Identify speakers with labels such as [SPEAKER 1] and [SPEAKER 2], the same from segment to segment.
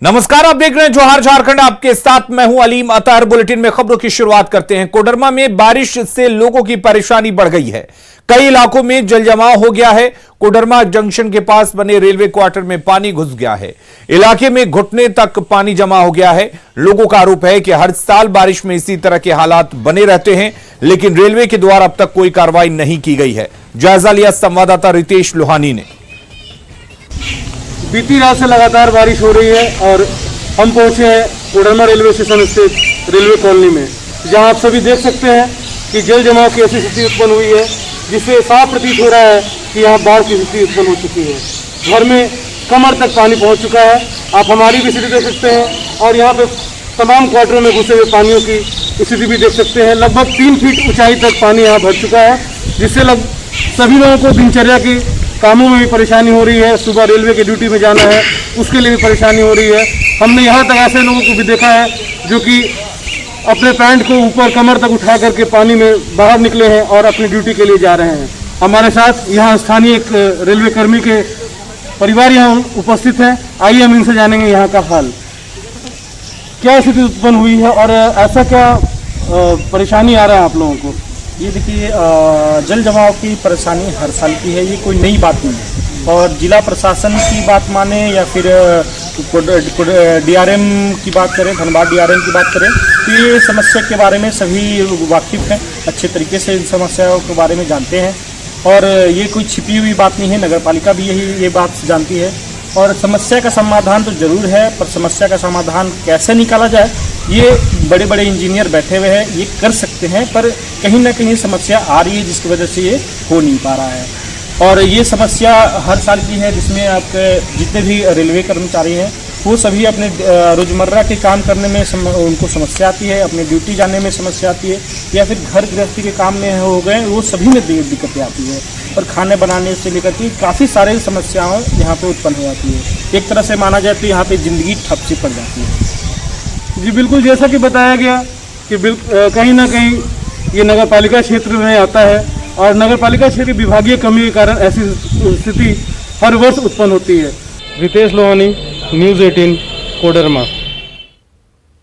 [SPEAKER 1] नमस्कार, आप देख रहे हैं जोहार झारखंड। आपके साथ मैं हूं अलीम अतहर। बुलेटिन में खबरों की शुरुआत करते हैं। कोडरमा में बारिश से लोगों की परेशानी बढ़ गई है। कई इलाकों में जल जमाव हो गया है। कोडरमा जंक्शन के पास बने रेलवे क्वार्टर में पानी घुस गया है। इलाके में घुटने तक पानी जमा हो गया है। लोगों का आरोप है कि हर साल बारिश में इसी तरह के हालात बने रहते हैं, लेकिन रेलवे के द्वारा अब तक कोई कार्रवाई नहीं की गई है। जायजा लिया संवाददाता रितेश लोहानी ने।
[SPEAKER 2] बीती रात से लगातार बारिश हो रही है और हम पहुंचे हैं कोडरमा रेलवे स्टेशन स्थित रेलवे कॉलोनी में, जहां आप सभी देख सकते हैं कि जल जमाव की ऐसी स्थिति उत्पन्न हुई है जिससे साफ प्रतीत हो रहा है कि यहां बाढ़ की स्थिति उत्पन्न हो चुकी है। घर में कमर तक पानी पहुंच चुका है। आप हमारी भी स्थिति देख सकते हैं और यहाँ पे तमाम क्वार्टरों में घुसे हुए पानियों की स्थिति भी देख सकते हैं। लगभग 3 फीट ऊंचाई तक पानी यहाँ भर चुका है, जिससे सभी लोगों को दिनचर्या की कामों में भी परेशानी हो रही है। सुबह रेलवे की ड्यूटी में जाना है, उसके लिए भी परेशानी हो रही है। हमने यहाँ तक ऐसे लोगों को भी देखा है जो कि अपने पैंट को ऊपर कमर तक उठा करके पानी में बाहर निकले हैं और अपनी ड्यूटी के लिए जा रहे हैं। हमारे साथ यहाँ स्थानीय एक रेलवे कर्मी के परिवार यहाँ उपस्थित हैं। आइए हम इनसे जानेंगे यहाँ का हाल, क्या स्थिति उत्पन्न हुई है और ऐसा क्या परेशानी आ रहा है आप लोगों को।
[SPEAKER 3] ये देखिए, जल जमाव की परेशानी हर साल की है, ये कोई नई बात नहीं है। और जिला प्रशासन की बात माने या फिर डीआरएम की बात करें, धनबाद डीआरएम की बात करें, तो ये समस्या के बारे में सभी वाकिफ हैं, अच्छे तरीके से इन समस्याओं के बारे में जानते हैं। और ये कोई छिपी हुई बात नहीं है, नगर पालिका भी ये बात जानती है। और समस्या का समाधान तो जरूर है, पर समस्या का समाधान कैसे निकाला जाए ये बड़े बड़े इंजीनियर बैठे हुए हैं, ये कर सकते हैं, पर कहीं ना कहीं समस्या आ रही है जिसकी वजह से ये हो नहीं पा रहा है। और ये समस्या हर साल की है, जिसमें आपके जितने भी रेलवे कर्मचारी हैं वो सभी अपने रोज़मर्रा के काम करने में उनको समस्या आती है, अपने ड्यूटी जाने में समस्या आती है, या फिर घर गृहस्थी के काम में हो गए वो सभी में दिक्कतें आती है। और खाने बनाने से लेकर के काफ़ी सारे समस्याएं यहाँ पे उत्पन्न हो जाती है। एक तरह से माना जाए तो यहाँ पे ज़िंदगी ठप सी पड़ जाती है।
[SPEAKER 2] जी बिल्कुल, जैसा कि बताया गया कि कहीं ना कहीं ये नगर पालिका क्षेत्र में आता है और नगर पालिका क्षेत्र की विभागीय कमी के कारण ऐसी स्थिति हर वर्ष उत्पन्न होती है। रितेश लोहानी, न्यूज़ 18, कोडरमा।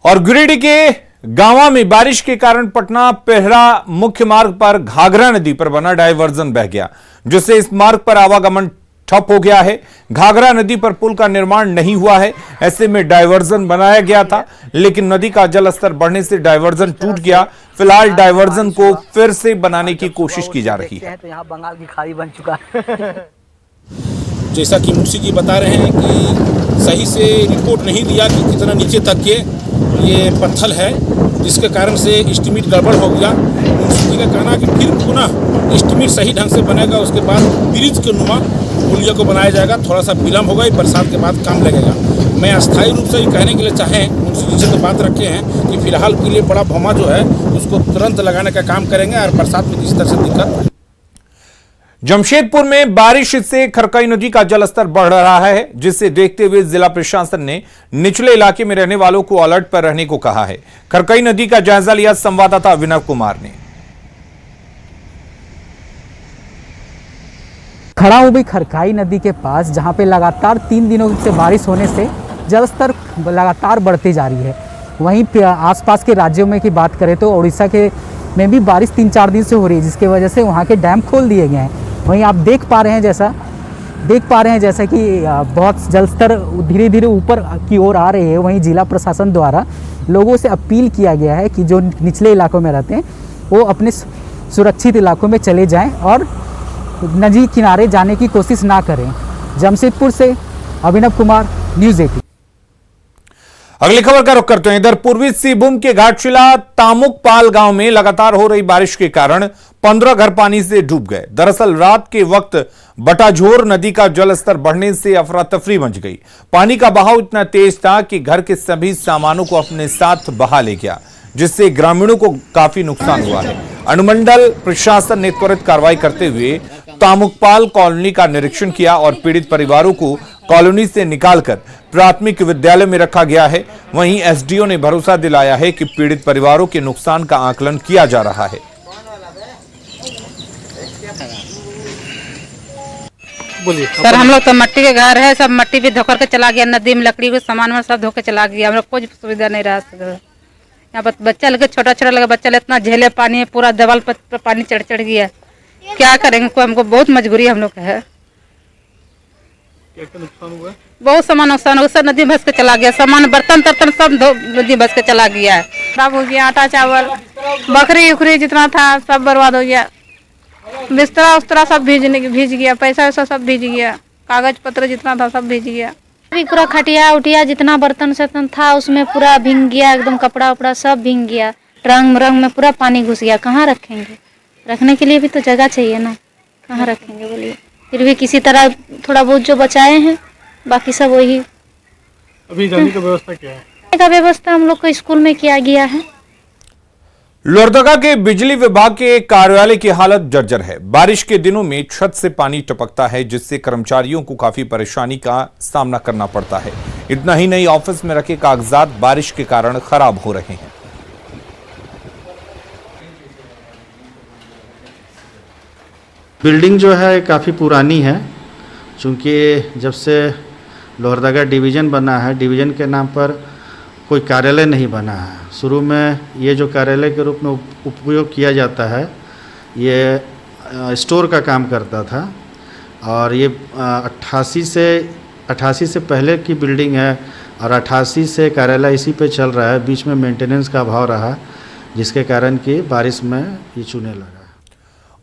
[SPEAKER 1] और गिरिडीह के गांवा में बारिश के कारण पटना पेहरा मुख्य मार्ग पर घाघरा नदी पर बना डायवर्जन बह गया, जिससे इस मार्ग पर आवागमन ठप हो गया है। घाघरा नदी पर पुल का निर्माण नहीं हुआ है, ऐसे में डायवर्जन बनाया गया था, लेकिन नदी का जल स्तर बढ़ने से डायवर्जन टूट गया। फिलहाल डायवर्जन को फिर से बनाने की कोशिश की जा रही है।
[SPEAKER 4] तो यहाँ बंगाल की खाड़ी बन चुका है।
[SPEAKER 5] जैसा कि मुंशी जी बता रहे हैं कि सही से रिपोर्ट नहीं दिया कि कितना नीचे तक के ये पत्थर है, जिसके कारण से एस्टीमेट गड़बड़ हो गया। मुंशी जी का कहना है कि फिर पुनः एस्टीमेट सही ढंग से बनेगा, उसके बाद ब्रिज के नुमा पुलिया को बनाया जाएगा। थोड़ा सा विलम्ब होगा, बरसात के बाद काम लगेगा। मैं अस्थायी रूप से ये कहने के लिए चाहें, मुंशी जी से तो बात रखे हैं कि फिलहाल के लिए बड़ा भौमा जो है उसको तुरंत लगाने का काम करेंगे और बरसात में किसी तरह से दिक्कत।
[SPEAKER 1] जमशेदपुर में बारिश से खरकई नदी का जलस्तर बढ़ रहा है, जिसे देखते हुए जिला प्रशासन ने निचले इलाके में रहने वालों को अलर्ट पर रहने को कहा है। खरकई नदी का जायजा लिया संवाददाता अभिनव कुमार ने।
[SPEAKER 4] खड़ा हूं भी खरकाई नदी के पास, जहां पे लगातार 3 दिनों से बारिश होने से जलस्तर लगातार बढ़ती जा रही है। वहीं आसपास के राज्यों में की बात करें तो उड़ीसा के में भी बारिश 3-4 दिन से हो रही है, जिसकी वजह से वहाँ के डैम खोल दिए गए हैं। वहीं आप देख पा रहे हैं जैसा कि बहुत जलस्तर धीरे धीरे ऊपर की ओर आ रही है। वहीं जिला प्रशासन द्वारा लोगों से अपील किया गया है कि जो निचले इलाकों में रहते हैं वो अपने सुरक्षित इलाकों में चले जाएं और नदी किनारे जाने की कोशिश ना करें। जमशेदपुर से अभिनव कुमार, न्यूज़ 18।
[SPEAKER 1] अगली खबर का रुख करते हैं। इधर पूर्वी सिंहभूम के घाटशिला तामुकपाल गांव में लगातार हो रही बारिश के कारण 15 घर पानी से डूब गए। दरअसल रात के वक्त बटाझोर नदी का जलस्तर बढ़ने से अफरा तफरी मच गई। पानी का बहाव इतना तेज था कि घर के सभी सामानों को अपने साथ बहा ले गया, जिससे ग्रामीणों को काफी नुकसान हुआ है। अनुमंडल प्रशासन ने त्वरित कार्रवाई करते हुए तामुकपाल कॉलोनी का निरीक्षण किया और पीड़ित परिवारों को कॉलोनी से निकालकर प्राथमिक विद्यालय में रखा गया है। वहीं एसडीओ ने भरोसा दिलाया है कि पीड़ित परिवारों के नुकसान का आकलन किया जा रहा है।
[SPEAKER 2] बोलिए।
[SPEAKER 6] सर हम लोग तो मट्टी के घर है, सब मट्टी भी धोकर के चला गया, नदी में लकड़ी को सामान में सब धो के चला गया। हम लोग कोई सुविधा नहीं रहा सर। यहाँ पर बच्चा लगे, छोटा छोटा लगे बच्चा इतना झेले पानी है, पूरा दीवार पर पानी चढ़ गया। क्या करेंगे, कोई हमको बहुत मजबूरी हम लोग का है।
[SPEAKER 2] क्या नुकसान हुआ?
[SPEAKER 6] बहुत सामान नुकसान हो, सब नदी में भस के चला गया, सामान बर्तन तर्तन सब नदी में भस के चला गया है। खराब हो गया, आटा चावल बकरी उखरी जितना था सब बर्बाद हो गया। बिस्तरा उस्तरा सब भीज गया, पैसा वैसा सब भीज गया, कागज पत्र जितना था सब भीज गया।
[SPEAKER 7] अभी पूरा खटिया उटिया जितना बर्तन सर्तन था उसमें पूरा भीग गया, एकदम कपड़ा उपड़ा सब भीग गया। रंग में पूरा पानी घुस गया। कहाँ रखेंगे, रखने के लिए भी तो जगह चाहिए ना, कहाँ रखेंगे बोलिए। फिर भी किसी तरह थोड़ा बहुत जो बचाए हैं, बाकी सब वही।
[SPEAKER 2] अभी जाने का व्यवस्था क्या है?
[SPEAKER 7] का व्यवस्था हम लोग को स्कूल में किया गया है।
[SPEAKER 1] लोहरदगा के बिजली विभाग के कार्यालय की हालत जर्जर है। बारिश के दिनों में छत से पानी टपकता है, जिससे कर्मचारियों को काफी परेशानी का सामना करना पड़ता है। इतना ही नहीं, ऑफिस में रखे कागजात बारिश के कारण खराब हो रहे हैं।
[SPEAKER 8] बिल्डिंग जो है काफ़ी पुरानी है, चूँकि जब से लोहरदगा डिवीज़न बना है, डिवीज़न के नाम पर कोई कार्यालय नहीं बना है। शुरू में ये जो कार्यालय के रूप में उपयोग किया जाता है, ये स्टोर का काम करता था और ये 88 से पहले की बिल्डिंग है और 88 से कार्यालय इसी पे चल रहा है। बीच में मेंटेनेंस का अभाव रहा, जिसके कारण कि बारिश में ये चूने लगा।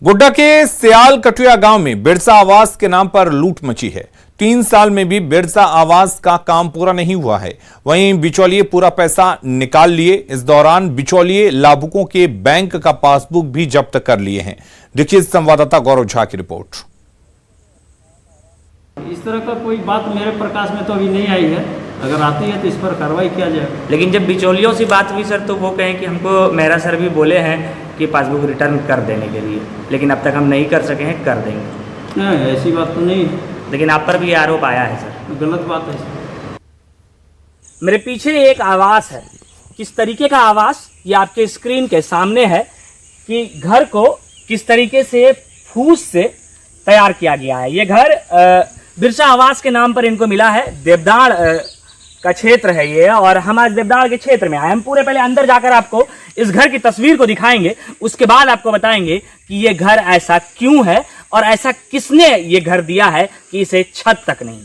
[SPEAKER 1] गोड्डा के सियाल कटुया गांव में बिरसा आवास के नाम पर लूट मची है। 3 साल में भी बिरसा आवास का काम पूरा नहीं हुआ है। वहीं बिचौलिए पूरा पैसा निकाल लिए। इस दौरान बिचौलिए लाभुकों के बैंक का पासबुक भी जब्त कर लिए हैं। देखिए संवाददाता गौरव झा की रिपोर्ट।
[SPEAKER 9] इस तरह का कोई बात मेरे प्रकाश में तो अभी नहीं आई है। अगर आती है तो इस पर कार्रवाई किया जाएगा।
[SPEAKER 10] लेकिन जब बिचौलियों से बात हुई सर, तो वो कहें कि हमको मेहरा सर भी बोले हैं कि पासबुक रिटर्न कर देने के लिए, लेकिन अब तक हम नहीं कर सके हैं। कर देंगे।
[SPEAKER 9] नहीं, ऐसी बात तो नहीं है।
[SPEAKER 10] लेकिन आप पर भी आरोप आया है सर।
[SPEAKER 9] गलत बात है सर।
[SPEAKER 10] मेरे पीछे एक आवास है। किस तरीके का आवास, ये आपके स्क्रीन के सामने है कि घर को किस तरीके से फूस से तैयार किया गया है। ये घर बिरसा आवास के नाम पर इनको मिला है। देवदाड़ का क्षेत्र है ये, और हम आज देवदाड़ के क्षेत्र में आए। हम पूरे पहले अंदर जाकर आपको इस घर की तस्वीर को दिखाएंगे, उसके बाद आपको बताएंगे कि ये घर ऐसा क्यों है और ऐसा किसने ये घर दिया है कि इसे छत तक नहीं।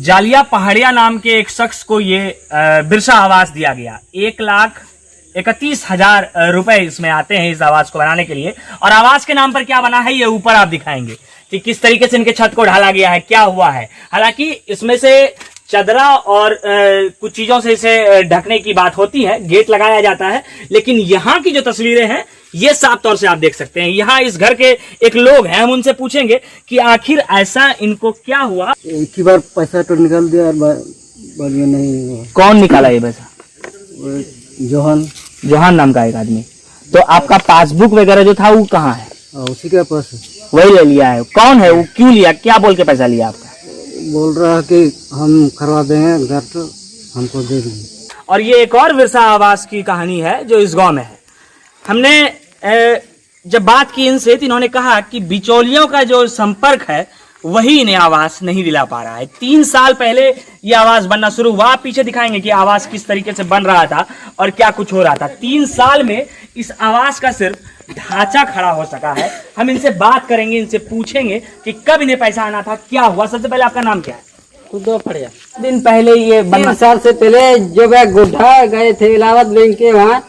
[SPEAKER 10] जालिया पहाड़िया नाम के एक शख्स को ये बिरसा आवास दिया गया। 1,31,000 रुपए इसमें आते हैं इस आवास को बनाने के लिए। और आवास के नाम पर क्या बना है ये ऊपर आप दिखाएंगे कि किस तरीके से इनके छत को ढाला गया है, क्या हुआ है। हालांकि इसमें से चदरा और कुछ चीजों से इसे ढकने की बात होती है, गेट लगाया जाता है, लेकिन यहाँ की जो तस्वीरें हैं ये साफ तौर से आप देख सकते हैं। यहाँ इस घर के एक लोग हैं, हम उनसे पूछेंगे कि आखिर ऐसा इनको क्या हुआ।
[SPEAKER 11] एक ही बार पैसा तो निकाल दिया और बाद में नहीं हुआ।
[SPEAKER 10] कौन निकाला ये पैसा?
[SPEAKER 11] जोहान
[SPEAKER 10] नाम का एक आदमी। तो आपका पासबुक वगैरह जो था वो कहाँ है?
[SPEAKER 11] उसी के पास
[SPEAKER 10] वही ले लिया है। कौन है वो, क्यों लिया, क्या बोल के पैसा लिया आपका?
[SPEAKER 11] बोल रहा है कि हम करवा देंगे घर, तो हमको दे दीजिए।
[SPEAKER 10] और ये एक और बिरसा आवास की कहानी है जो इस गांव में है। हमने जब बात की इनसे तो इन्होंने कहा कि बिचौलियों का जो संपर्क है वही इन्हें आवास नहीं दिला पा रहा है। 3 साल पहले ये आवास बनना शुरू हुआ। आप पीछे दिखाएंगे कि आवास किस तरीके से बन रहा था और क्या कुछ हो रहा था। 3 साल में इस आवास का सिर्फ ढांचा खड़ा हो सका है। हम इनसे बात करेंगे, इनसे पूछेंगे कि कब इन्हें पैसा आना था, क्या हुआ। सबसे पहले आपका नाम क्या है?
[SPEAKER 11] दिन पहले ये 3 साल से पहले जो गुड्ढा गए थे इलाहाबाद बैंक के, वहाँ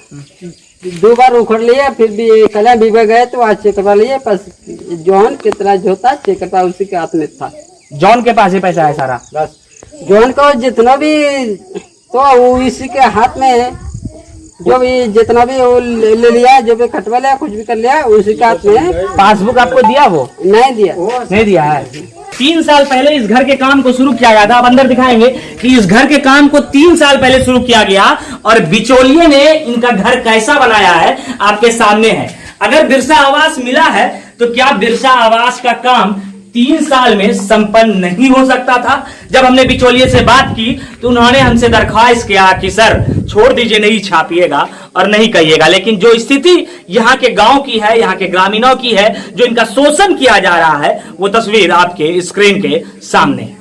[SPEAKER 11] 2 बार उखड़ लिए, फिर भी कल भी गए तो आज चेक करवा लिए। बस जॉन कितना जोता चेक करता उसी के हाथ में था।
[SPEAKER 10] जॉन के पास ही पैसा है सारा?
[SPEAKER 11] बस जॉन को जितना भी तो वो इसी के हाथ में है। जो भी जितना भी वो ले लिया, जो भी खटवा लिया, कुछ भी कर लिया, उसी के हाथ में।
[SPEAKER 10] पासबुक आपको दिया? वो
[SPEAKER 11] नहीं दिया।
[SPEAKER 10] नहीं दिया है। 3 साल पहले इस घर के काम को शुरू किया गया था। आप अंदर दिखाएंगे कि इस घर के काम को 3 साल पहले शुरू किया गया और बिचौलिए ने इनका घर कैसा बनाया है आपके सामने है। अगर बिरसा आवास मिला है तो क्या बिरसा आवास का काम 3 साल में संपन्न नहीं हो सकता था। जब हमने बिचौलिए से बात की तो उन्होंने हमसे दरख्वास्त किया कि सर छोड़ दीजिए, नहीं छापिएगा और नहीं कहिएगा। लेकिन जो स्थिति यहाँ के गांव की है, यहाँ के ग्रामीणों की है, जो इनका शोषण किया जा रहा है, वो तस्वीर आपके स्क्रीन के सामने है।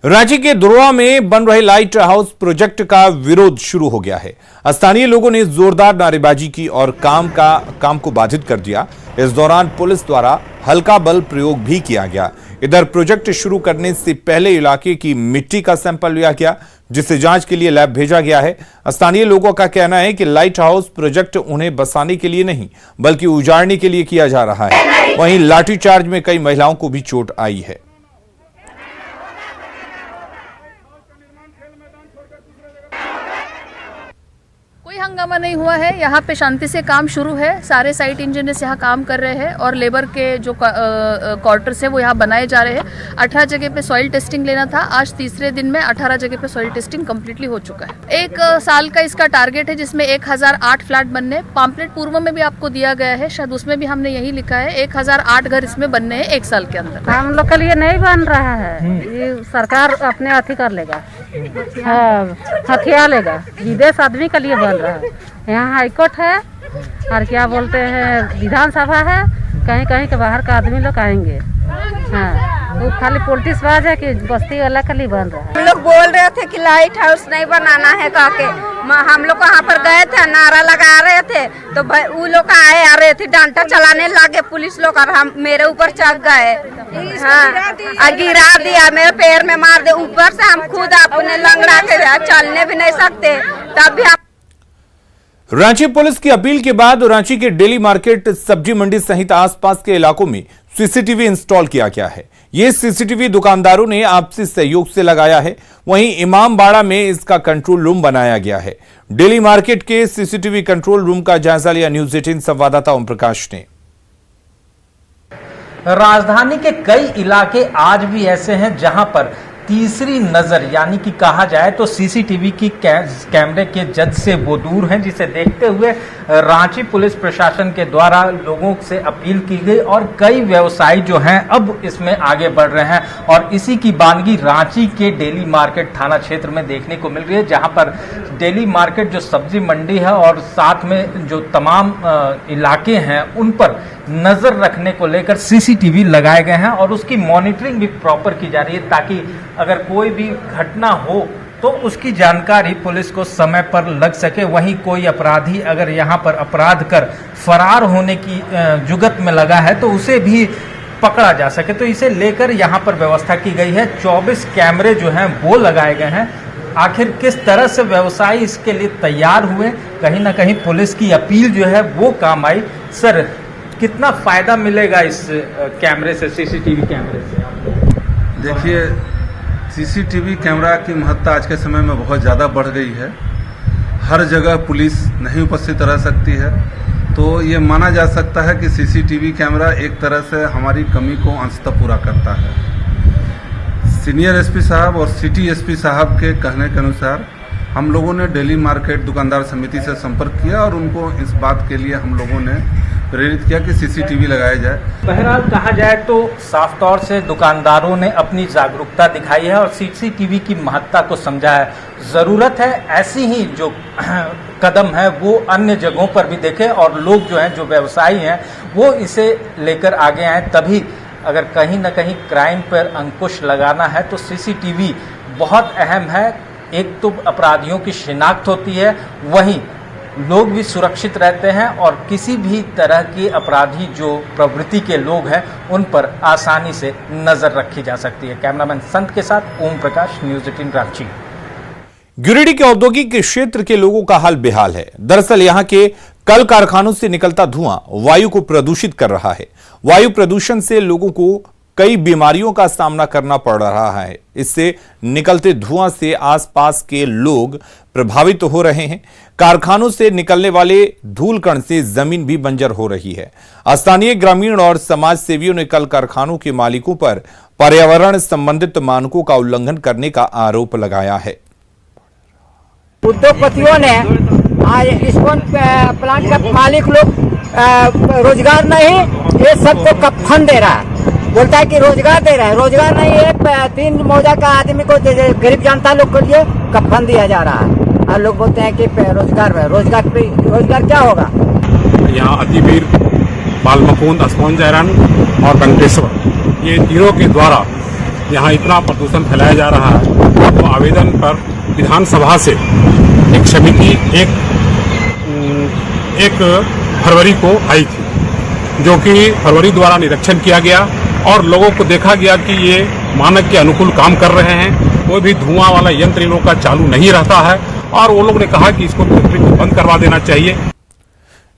[SPEAKER 1] रांची के दुर्वा में बन रहे लाइट हाउस प्रोजेक्ट का विरोध शुरू हो गया है। स्थानीय लोगों ने जोरदार नारेबाजी की और काम को बाधित कर दिया। इस दौरान पुलिस द्वारा हल्का बल प्रयोग भी किया गया। इधर प्रोजेक्ट शुरू करने से पहले इलाके की मिट्टी का सैंपल लिया गया, जिसे जांच के लिए लैब भेजा गया है। स्थानीय लोगों का कहना है कि लाइट हाउस प्रोजेक्ट उन्हें बसाने के लिए नहीं, बल्कि उजाड़ने के लिए किया जा रहा है। वहीं लाठीचार्ज में कई महिलाओं को भी चोट आई है।
[SPEAKER 12] कोई हंगामा नहीं हुआ है, यहाँ पे शांति से काम शुरू है। सारे साइट इंजीनियर्स यहाँ काम कर रहे हैं और लेबर के जो क्वार्टर्स है वो यहाँ बनाए जा रहे हैं। 18 जगह पे सॉइल टेस्टिंग लेना था, आज तीसरे दिन में 18 जगह पे सॉइल टेस्टिंग कम्प्लीटली हो चुका है। 1 साल का इसका टारगेट है, जिसमें 1008 फ्लैट बनने। पॉम्पलेट पूर्व में भी आपको दिया गया है, शायद उसमें भी हमने यही लिखा है 1008 घर इसमें बनने हैं 1 साल के अंदर।
[SPEAKER 6] हम लोग के लिए नहीं बन रहा है, ये सरकार अपने अथी कर लेगा, हथिया लेगा। विदेश आदमी के लिए बन रहा है। यहाँ हाईकोर्ट है और क्या बोलते हैं विधानसभा है, कहीं कहीं के बाहर का आदमी लोग आएंगे। हाँ, वो खाली पॉलिटिक्स बाज है कि बस्ती वाला के लिए बन रहा है।
[SPEAKER 13] हम लोग बोल रहे थे कि लाइट हाउस नहीं बनाना है कह के, हम लोग वहाँ पर गए थे, नारा लगा रहे थे तो वो लोग आए आ रहे थे, डांटा चलाने लगे पुलिस लोग और हम मेरे ऊपर चढ़ गए। हाँ, गिरा दिया, मेरे पैर में मार दे। ऊपर से हम खुद अपने लंगड़ा के चलने भी नहीं सकते, तब भी
[SPEAKER 1] रांची पुलिस की अपील के बाद रांची के डेली मार्केट, सब्जी मंडी सहित आसपास के इलाकों में सीसीटीवी इंस्टॉल किया गया है। ये सीसीटीवी दुकानदारों ने आपसी सहयोग से लगाया है। वहीं इमामबाड़ा में इसका कंट्रोल रूम बनाया गया है। डेली मार्केट के सीसीटीवी कंट्रोल रूम का जायजा लिया न्यूज 18 संवाददाता ओम प्रकाश ने।
[SPEAKER 14] राजधानी के कई इलाके आज भी ऐसे हैं जहां पर तीसरी नजर यानी कि कहा जाए तो सीसीटीवी की कैमरे के जद से वो दूर हैं, जिसे देखते हुए रांची पुलिस प्रशासन के द्वारा लोगों से अपील की गई और कई व्यवसायी जो हैं अब इसमें आगे बढ़ रहे हैं। और इसी की बानगी रांची के डेली मार्केट थाना क्षेत्र में देखने को मिल रही है, जहां पर डेली मार्केट जो सब्जी मंडी है और साथ में जो तमाम इलाके हैं उन पर नजर रखने को लेकर सीसीटीवी लगाए गए हैं और उसकी मॉनिटरिंग भी प्रॉपर की जा रही है, ताकि अगर कोई भी घटना हो तो उसकी जानकारी पुलिस को समय पर लग सके। वहीं कोई अपराधी अगर यहाँ पर अपराध कर फरार होने की जुगत में लगा है तो उसे भी पकड़ा जा सके, तो इसे लेकर यहाँ पर व्यवस्था की गई है। 24 कैमरे जो हैं वो लगाए गए हैं। आखिर किस तरह से व्यवसायी इसके लिए तैयार हुए, कहीं ना कहीं पुलिस की अपील जो है वो काम आई। सर, कितना फायदा मिलेगा इस कैमरे से, सीसीटीवी कैमरे से?
[SPEAKER 15] देखिए, सीसीटीवी कैमरा की महत्ता आज के समय में बहुत ज़्यादा बढ़ गई है। हर जगह पुलिस नहीं उपस्थित रह सकती है, तो ये माना जा सकता है कि सीसीटीवी कैमरा एक तरह से हमारी कमी को अंशतः पूरा करता है। सीनियर एसपी साहब और सिटी एसपी साहब के कहने के अनुसार हम लोगों ने डेली मार्केट दुकानदार समिति से संपर्क किया और उनको इस बात के लिए हम लोगों ने प्रेरित किया कि सीसीटीवी लगाया जाए।
[SPEAKER 14] बहरहाल कहा जाए तो साफ तौर से दुकानदारों ने अपनी जागरूकता दिखाई है और सीसीटीवी की महत्ता को समझा है। ज़रूरत है ऐसी ही जो कदम है वो अन्य जगहों पर भी देखें और लोग जो हैं, जो व्यवसायी हैं, वो इसे लेकर आगे आएँ। तभी अगर कहीं ना कहीं क्राइम पर अंकुश लगाना है तो सीसीटीवी बहुत अहम है। एक तो अपराधियों की शिनाख्त होती है, वहीं लोग भी सुरक्षित रहते हैं और किसी भी तरह की अपराधी जो प्रवृत्ति के लोग हैं उन पर आसानी से नजर रखी जा सकती है। कैमरामैन संत के साथ ओम प्रकाश, न्यूज 18 रांची।
[SPEAKER 1] गिरिडीह के औद्योगिक क्षेत्र के लोगों का हाल बेहाल है। दरअसल यहां के कल कारखानों से निकलता धुआं वायु को प्रदूषित कर रहा है। वायु प्रदूषण से लोगों को कई बीमारियों का सामना करना पड़ रहा है। इससे निकलते धुआं से आसपास के लोग प्रभावित हो रहे हैं। कारखानों से निकलने वाले धूल कण से जमीन भी बंजर हो रही है। स्थानीय ग्रामीण और समाज सेवियों ने कल कारखानों के मालिकों पर पर्यावरण संबंधित मानकों का उल्लंघन करने का आरोप लगाया है।
[SPEAKER 11] उद्योगपतियों ने आज इस्कॉन प्लांट का मालिक लोग रोजगार नहीं, ये सबको कफन दे रहा है, बोलता है कि रोजगार दे रहा है, रोजगार नहीं है। 3 मौजा का आदमी को गरीब जनता लोग के लिए कफन दिया जा रहा है और लोग बोलते हैं कि रोजगार क्या होगा।
[SPEAKER 16] यहाँ अतिवीर बालमुकुंद, अस्मान जयरान और वेंकटेश्वर, ये तीनों के द्वारा यहाँ इतना प्रदूषण फैलाया जा रहा है। तो आवेदन पर विधानसभा से एक समिति 1 फरवरी को आई थी, जो कि फरवरी द्वारा निरीक्षण किया गया और लोगों को देखा गया कि ये मानक के अनुकूल काम कर रहे हैं। कोई भी धुआं वाला यंत्र इन लोगों का चालू नहीं रहता है और वो लोग ने कहा कि इसको फैक्ट्री को बंद करवा देना चाहिए।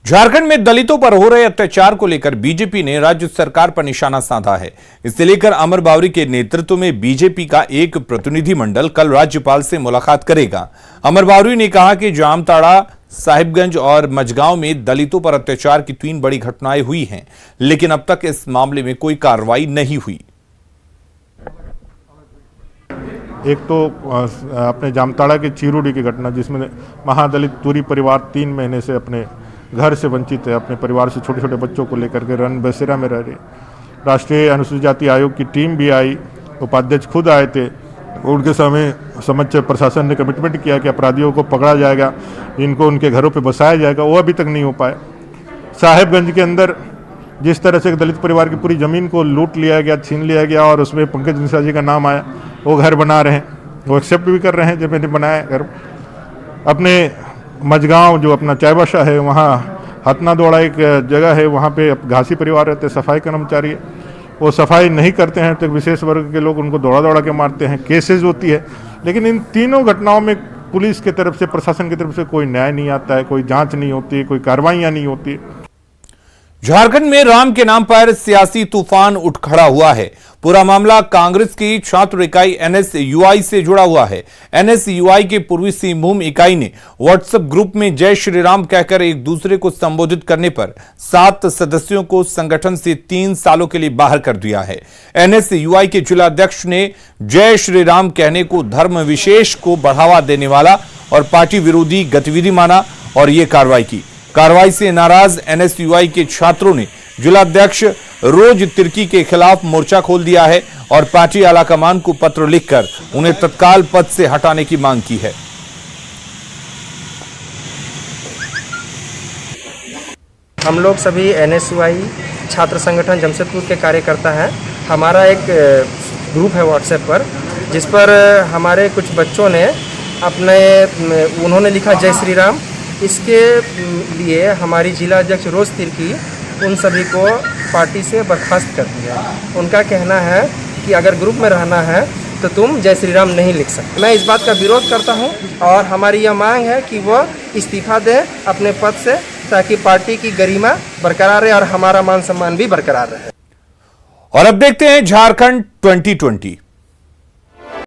[SPEAKER 1] झारखंड में दलितों पर हो रहे अत्याचार को लेकर बीजेपी ने राज्य सरकार पर निशाना साधा है। इसे लेकर अमर बावरी के नेतृत्व में बीजेपी का एक प्रतिनिधिमंडल कल राज्यपाल से मुलाकात करेगा। अमर बावरी ने कहा कि जामताड़ा, साहिबगंज और मझगांव में दलितों पर अत्याचार की 3 बड़ी घटनाएं हुई हैं, लेकिन अब तक इस मामले में कोई कार्रवाई नहीं हुई।
[SPEAKER 17] एक तो अपने जामताड़ा के चीरुडी की घटना, जिसमें महादलित तुरी परिवार 3 महीने से अपने घर से वंचित है, अपने परिवार से छोटे छोटे बच्चों को लेकर के रन बसेरा में रह रहे। राष्ट्रीय अनुसूचित जाति आयोग की टीम भी आई, उपाध्यक्ष खुद आए थे। उनके समक्ष प्रशासन ने कमिटमेंट किया कि अपराधियों को पकड़ा जाएगा, इनको उनके घरों पे बसाया जाएगा, वो अभी तक नहीं हो पाया। साहिबगंज के अंदर जिस तरह से दलित परिवार की पूरी ज़मीन को लूट लिया गया, छीन लिया गया और उसमें पंकज मिश्रा जी का नाम आया, वो घर बना रहे हैं, वो एक्सेप्ट भी कर रहे हैं जब मैंने बनाया घर। अपने मझगांव जो अपना चायबासा है, वहाँ हथनादोड़ा एक जगह है, वहाँ पे घासी परिवार रहते, सफाई कर्मचारी है, वो सफाई नहीं करते हैं तो विशेष वर्ग के लोग उनको दौड़ा दौड़ा के मारते हैं, केसेस होती है। लेकिन इन तीनों घटनाओं में पुलिस की तरफ से, प्रशासन की तरफ से कोई न्याय नहीं आता है, कोई जांच नहीं होती, कोई कार्रवाइयां नहीं होती।
[SPEAKER 1] झारखंड में राम के नाम पर सियासी तूफान उठ खड़ा हुआ है। पूरा मामला कांग्रेस की छात्र इकाई एनएसयूआई से जुड़ा हुआ है। एनएसयूआई के पूर्वी सिंहभूम इकाई ने व्हाट्सएप ग्रुप में जय श्री राम कहकर एक दूसरे को संबोधित करने पर 7 सदस्यों को संगठन से 3 सालों के लिए बाहर कर दिया है। एनएसयूआई के जिलाध्यक्ष ने जय श्री राम कहने को धर्म विशेष को बढ़ावा देने वाला और पार्टी विरोधी गतिविधि माना और यह कार्रवाई की। कार्रवाई से नाराज एनएसयूआई के छात्रों ने जिलाध्यक्ष रोज तिर्की के खिलाफ मोर्चा खोल दिया है और पार्टी आलाकमान को पत्र लिखकर उन्हें तत्काल पद से हटाने की मांग की है।
[SPEAKER 18] हम लोग सभी एनएसयूआई छात्र संगठन जमशेदपुर के कार्यकर्ता हैं। हमारा एक ग्रुप है व्हाट्सएप पर, जिस पर हमारे कुछ बच्चों ने उन्होंने लिखा जय श्री राम। इसके लिए हमारी जिला अध्यक्ष रोज तिर्की उन सभी को पार्टी से बर्खास्त कर दिया। उनका कहना है कि अगर ग्रुप में रहना है तो तुम जय श्री राम नहीं लिख सकते। मैं इस बात का विरोध करता हूं और हमारी यह मांग है कि वह इस्तीफा दें अपने पद से, ताकि पार्टी की गरिमा बरकरार रहे और हमारा मान सम्मान भी बरकरार रहे।
[SPEAKER 1] और अब देखते हैं झारखंड 2020।